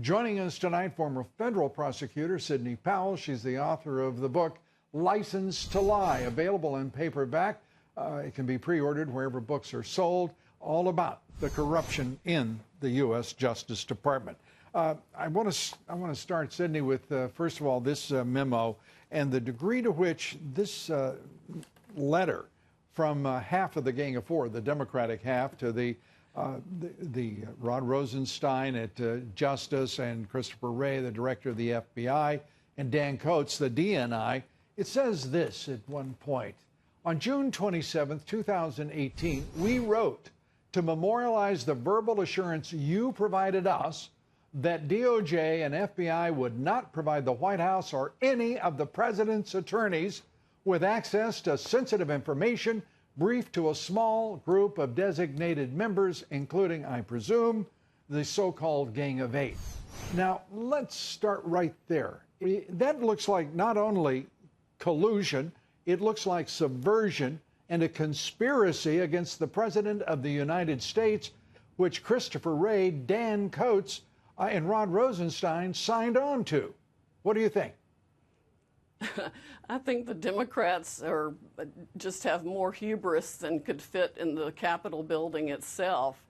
Joining us tonight, former federal prosecutor Sidney Powell. She's the author of the book License to Lie, available in paperback. It can be pre-ordered wherever books are sold, all about the corruption in the U.S. Justice Department. I want to start, Sidney, with, first of all, this memo and the degree to which this letter from half of the Gang of Four, the Democratic half, to the Rod Rosenstein at Justice, and Christopher Wray, the director of the FBI, and Dan Coats, the DNI, it says this at one point. On June 27, 2018, we wrote to memorialize the verbal assurance you provided us that DOJ and FBI would not provide the White House or any of the president's attorneys with access to sensitive information briefed to a small group of designated members, including, I presume, the so-called Gang of Eight. Now, let's start right there. That looks like not only collusion, it looks like subversion and a conspiracy against the President of the United States, which Christopher Wray, Dan Coats, and Rod Rosenstein signed on to. What do you think? I think the Democrats just have more hubris than could fit in the Capitol building itself.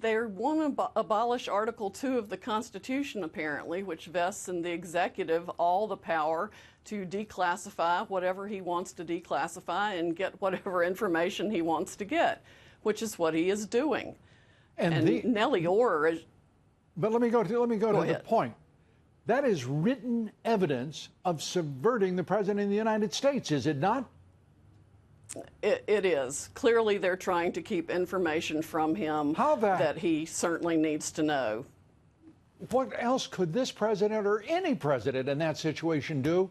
They want to abolish Article 2 of the Constitution, apparently, which vests in the executive all the power to declassify whatever he wants to declassify and get whatever information he wants to get, which is what he is doing. And Nellie Orr is... But let me go to the point. That is written evidence of subverting the President of the United States, is it not? It is. Clearly, they're trying to keep information from him that he certainly needs to know. What else could this president or any president in that situation do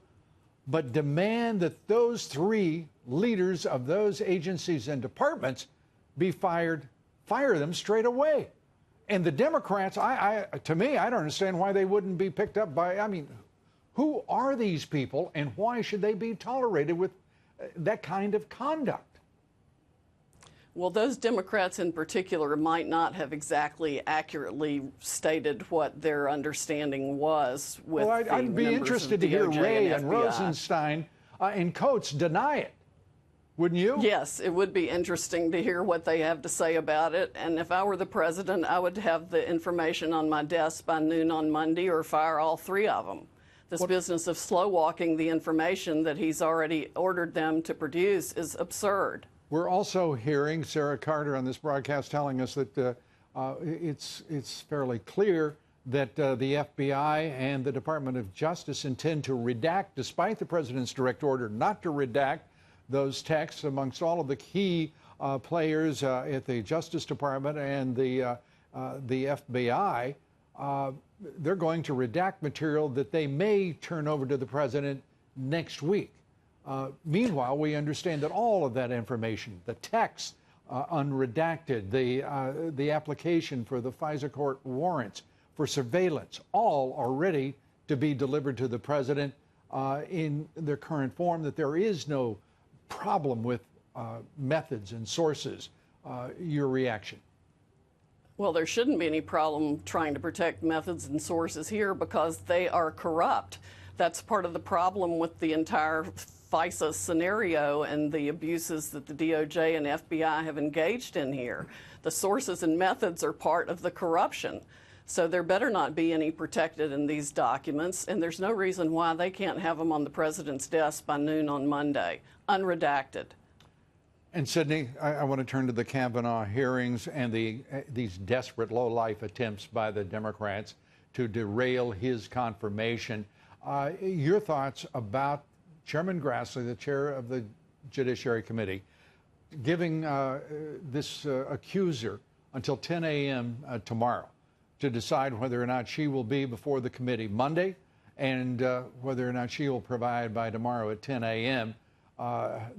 but demand that those three leaders of those agencies and departments be fired, fire them straight away? And the Democrats, to me, I don't understand why they wouldn't be picked up by, I mean, who are these people and why should they be tolerated with that kind of conduct? Well, those Democrats in particular might not have exactly accurately stated what their understanding was with I'd be interested to hear Wray and Rosenstein and Coats deny it. Wouldn't you? Yes, it would be interesting to hear what they have to say about it. And if I were the president, I would have the information on my desk by noon on Monday or fire all three of them. This business of slow walking the information that he's already ordered them to produce is absurd. We're also hearing Sarah Carter on this broadcast telling us that it's fairly clear that the FBI and the Department of Justice intend to redact, despite the president's direct order not to redact, those texts amongst all of the key players at the Justice Department and the FBI. They're going to redact material that they may turn over to the president next week. Meanwhile, we understand that all of that information, the text unredacted, the application for the FISA court warrants for surveillance, all are ready to be delivered to the president in their current form, that there is no problem with methods and sources. Your reaction? Well, there shouldn't be any problem trying to protect methods and sources here because they are corrupt. That's part of the problem with the entire FISA scenario and the abuses that the DOJ and FBI have engaged in here. The sources and methods are part of the corruption. So there better not be any protected in these documents, and there's no reason why they can't have them on the president's desk by noon on Monday, unredacted. And Sidney, I want to turn to the Kavanaugh hearings and these desperate low-life attempts by the Democrats to derail his confirmation. Your thoughts about Chairman Grassley, the chair of the Judiciary Committee, giving this accuser until 10 a.m. Tomorrow to decide whether or not she will be before the committee Monday and whether or not she will provide by tomorrow at 10 a.m.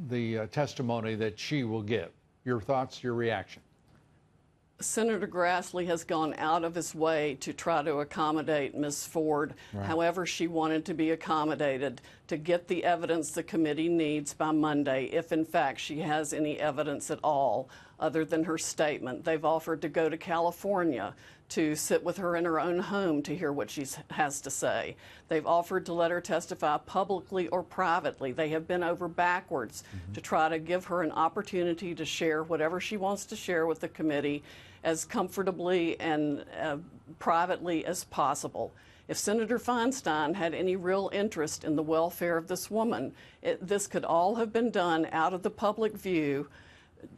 The testimony that she will give. Your thoughts, your reaction? Senator Grassley has gone out of his way to try to accommodate Ms. Ford, however she wanted to be accommodated, to get the evidence the committee needs by Monday, if in fact she has any evidence at all other than her statement. They've offered to go to California to sit with her in her own home to hear what she has to say. They've offered to let her testify publicly or privately. They have been over backwards to try to give her an opportunity to share whatever she wants to share with the committee as comfortably and privately as possible. If Senator Feinstein had any real interest in the welfare of this woman, this could all have been done out of the public view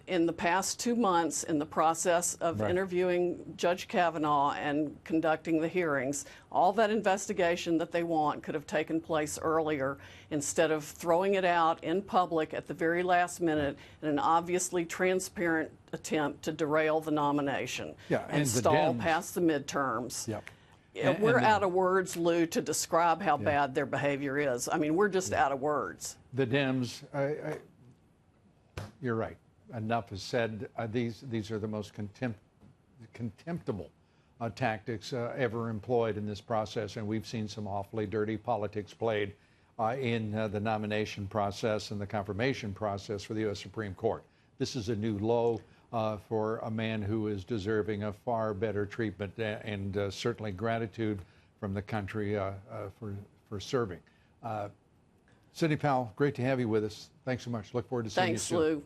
in the past 2 months in the process of interviewing Judge Kavanaugh and conducting the hearings. All that investigation that they want could have taken place earlier instead of throwing it out in public at the very last minute in an obviously transparent attempt to derail the nomination and stall past the midterms. We're out of words, Lou, to describe how bad their behavior is. I mean, we're just out of words. The Dems, you're right. Enough is said. These are the most contemptible tactics ever employed in this process, and we've seen some awfully dirty politics played in the nomination process and the confirmation process for the U.S. Supreme Court. This is a new low for a man who is deserving of far better treatment and certainly gratitude from the country for serving. Sidney Powell, great to have you with us. Thanks so much. Look forward to seeing you soon. Thanks, Lou.